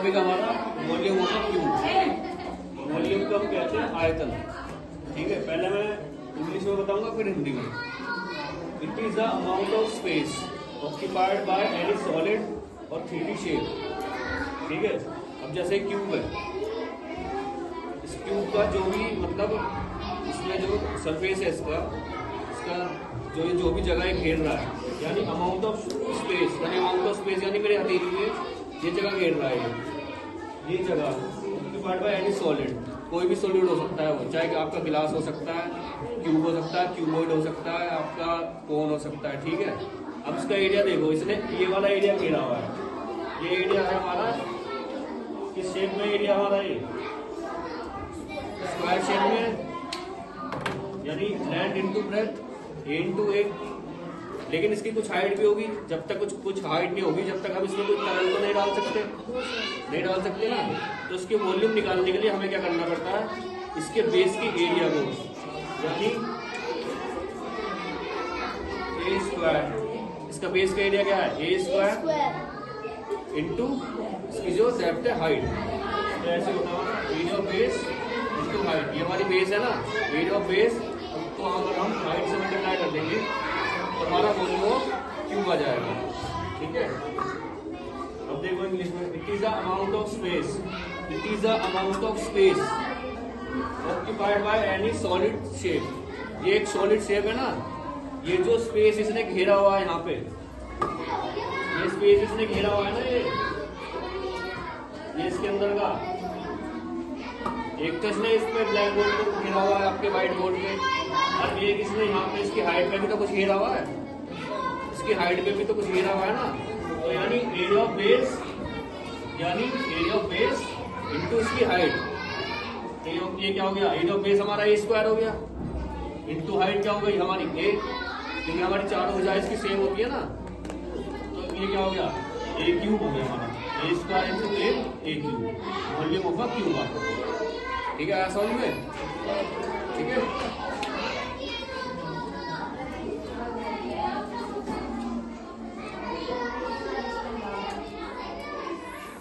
Topic हमारा volume of a cube. Volume को हम कहते हैं आयतन। ठीक है, पहले मैं इंग्लिश में बताऊंगा फिर हिंदी में। It is the amount of space occupied by any solid और 3D शेप। ठीक है, अब जैसे क्यूब है, इस क्यूब का जो भी मतलब इसमें जो सरफेस है इसका जो भी जगह घेर रहा है, यानी अमाउंट ऑफ स्पेस, यानी अमाउंट ऑफ स्पेस यानी मेरे हथेली में ये जगह घेर रहा है, ये जगह ऑक्यूपाइड बाय एनी सॉलिड। कोई भी सॉलिड हो सकता है वो, चाहे कि आपका गिलास हो सकता है, क्यूब हो सकता है, क्यूबॉइड हो सकता है, आपका कोन हो सकता है। ठीक है, अब इसका एरिया देखो, इसने ये वाला एरिया घेरा हुआ है। ये एरिया है हमारा किस शेप में? एरिया हमारा ये स्क्वायर शेप में, यानी length into breadth, A into A. लेकिन इसकी कुछ हाइट भी होगी। जब तक कुछ हाइट नहीं होगी, जब तक हम इसमें कोई तरल तो नहीं डाल सकते ना। तो इसके वॉल्यूम निकालने के लिए हमें क्या करना पड़ता है? इसके बेस की एरिया को, यानी ए स्क्वायर, इसका बेस का एरिया क्या है? ए स्क्वायर इंटू इसकी जो डेप्थ है हाइट। तो ऐसे होता है area of base into height. ये हमारी बेस है ना, एरिया ऑफ बेस को अगर हम हाइट से मल्टीप्लाई कर देंगे तो हमारा वॉल्यूम क्यूब आ जाएगा। ठीक है, अब देखो इंग्लिश में, it is the amount of space, it is the amount of space occupied by any solid shape. ये एक सॉलिड शेप है ना, ये जो स्पेस इसने घेरा हुआ है यहाँ पे, ये स्पेस इसने घेरा हुआ है ना, ये इसके अंदर का एक तो इसने इस पे ब्लैक बोर्ड को घेरा हुआ है, आपके व्हाइट बोर्ड पे, और एक इसने यहाँ पे इसकी हाइट पे भी तो कुछ घेरा हुआ है, इसकी हाइट पे भी तो कुछ घेरा हुआ है ना। तो यानी एरिया ऑफ बेस, यानी एरिया ऑफ बेस इंटू इसकी हाइट। ये क्या हो गया? एरिया ऑफ बेस हमारा ए स्क्वायर हो गया, इंटू हाइट क्या हो गई हमारी ए, क्योंकि हमारी चारों भुजाएं इसकी सेम होती है ना। तो ये क्या हो गया? ए क्यूब हो गया हमारा, A square into A cube, volume of a cube. ठीक है, समझ में? ठीक है।